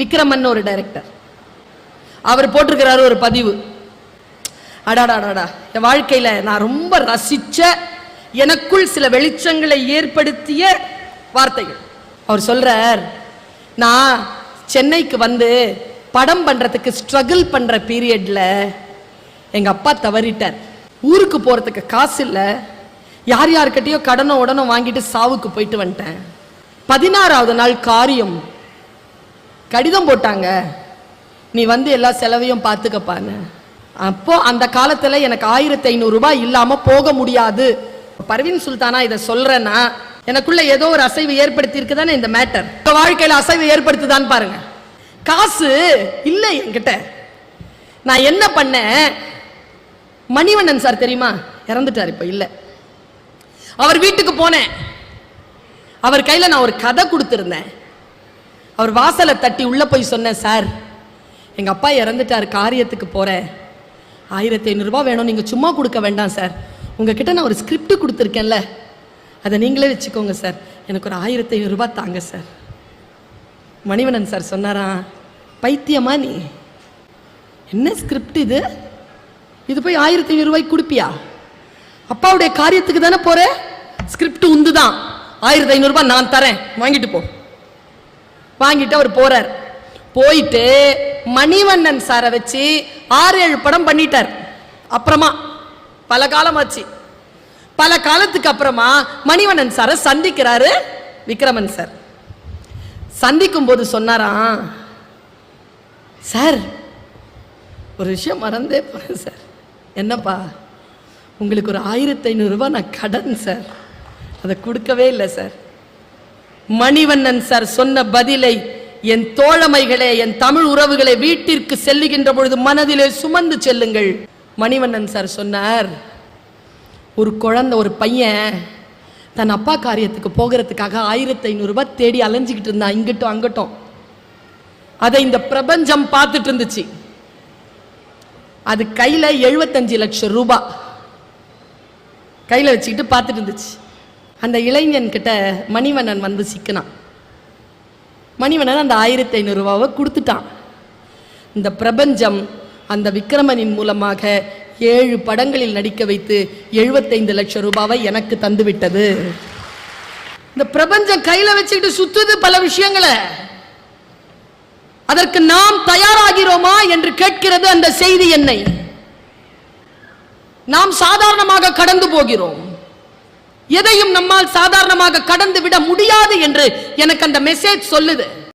விக்ரமன் ஒரு டைரக்டர், அவர் போட்டிருக்கிறாரு ஒரு பதிவு. அடாடாடாடா, என் வாழ்க்கையில நான் ரொம்ப ரசிச்ச, எனக்குள் சில வெளிச்சங்களை ஏற்படுத்திய வார்த்தைகள். அவர் சொல்றார், நான் சென்னைக்கு வந்து படம் பண்றதுக்கு ஸ்ட்ரகிள் பண்ற பீரியட்ல எங்க அப்பா தவறிட்டார். ஊருக்கு போறதுக்கு காசு இல்ல, யார் யார்கிட்டயோ கடனோ உடனோ வாங்கிட்டு சாவுக்கு போயிட்டு வந்துட்டேன். 16வது நாள் காரியம், கடிதம் போட்டாங்க, நீ வந்து எல்லா செலவையும் பார்த்துக்கப்பான்னு. அப்போ அந்த காலத்துல எனக்கு 1500 ரூபாய் இல்லாம போக முடியாது. பர்வீன் சுல்தானா இதை சொல்றேன்னா எனக்குள்ள ஏதோ ஒரு அசைவு ஏற்படுத்தி இருக்குதானே இந்த மேட்டர். வாழ்க்கையில அசைவு ஏற்படுத்துதான்னு பாருங்க. காசு இல்லை என்கிட்ட. நான் என்ன பண்ணேன், மணிவண்ணன் சார் தெரியுமா, இறந்துட்டார், இப்ப இல்ல. அவர் வீட்டுக்கு போனேன். அவர் கையில நான் ஒரு கதை கொடுத்திருந்தேன். அவர் வாசலை தட்டி உள்ள போய் சொன்னேன், சார் எங்க அப்பா இறந்துட்டார், காரியத்துக்கு போறேன், 1500 ரூபாய் வேணும், நீங்க சும்மா கொடுக்க வேண்டாம் சார், உங்ககிட்ட நான் ஒரு ஸ்கிரிப்ட் கொடுத்துருக்கேன்ல, அதை நீங்களே வச்சுக்கோங்க சார், எனக்கு ஒரு 1500 ரூபாய் தாங்க சார். மணிவண்ணன் சார் சொன்னாரா, பைத்தியமா நீ, என்ன ஸ்கிரிப்ட் இது, இது போய் 1500 ரூபாய்க்கு கொடுப்பியா? அப்பாவுடைய காரியத்துக்கு தானே போற, ஸ்கிரிப்ட் உந்துதான், 1500 ரூபாய் நான் தரேன், வாங்கிட்டு போ. வாங்கிட்டு அவர் போறார். போயிட்டு மணிவண்ணன் சாரை வச்சு 6-7 படம் பண்ணிட்டார். அப்புறமா பல காலம் ஆச்சு. பல காலத்துக்கு அப்புறமா மணிவண்ணன் சாரை சந்திக்கிறாரு விக்ரமன் சார். சந்திக்கும் போது சொன்னாராம், சார் ஒரு விஷயம் மறந்தே போறேன் சார். என்னப்பா? உங்களுக்கு ஒரு 1500 ரூபாய் நான் கடன் சார், அதை கொடுக்கவே இல்லை சார். மணிவண்ணன் சார் சொன்ன பதிலை, என் தோழமைகளே, என் தமிழ் உறவுகளை, வீட்டிற்கு செல்லுகின்ற பொழுது மனதிலே சுமந்து செல்லுங்கள். மணிவண்ணன் சார் சொன்னார், ஒரு குழந்தை, ஒரு பையன் தன் அப்பா காரியத்துக்கு போகிறதுக்காக 1500 ரூபாய் தேடி அலைஞ்சிக்கிட்டு இருந்தான், இங்கிட்டும் அங்கட்டும். அதை இந்த பிரபஞ்சம் பார்த்துட்டு இருந்துச்சு. அது கையில 75 லட்சம் ரூபாய் கையில வச்சுக்கிட்டு பார்த்துட்டு இருந்துச்சு. அந்த இளைஞன் கிட்ட மணிவண்ணன் வந்து சிக்கினான். மணிவண்ணன் அந்த 1500 ரூபாவை கொடுத்துட்டான். இந்த பிரபஞ்சம் அந்த விக்ரமனின் மூலமாக 7 படங்களில் நடிக்க வைத்து 75 லட்சம் ரூபாவை எனக்கு தந்து விட்டது. இந்த பிரபஞ்சம் கையில வச்சுக்கிட்டு சுத்துது பல விஷயங்களை. அதற்கு நாம் தயாராகிறோமா என்று கேட்கிறது அந்த செய்தி என்னை. நாம் சாதாரணமாக கடந்து போகிறோம். எதையும் நம்மால் சாதாரணமாக கடந்து விட முடியாது என்று எனக்கு அந்த மெசேஜ் சொல்லுது.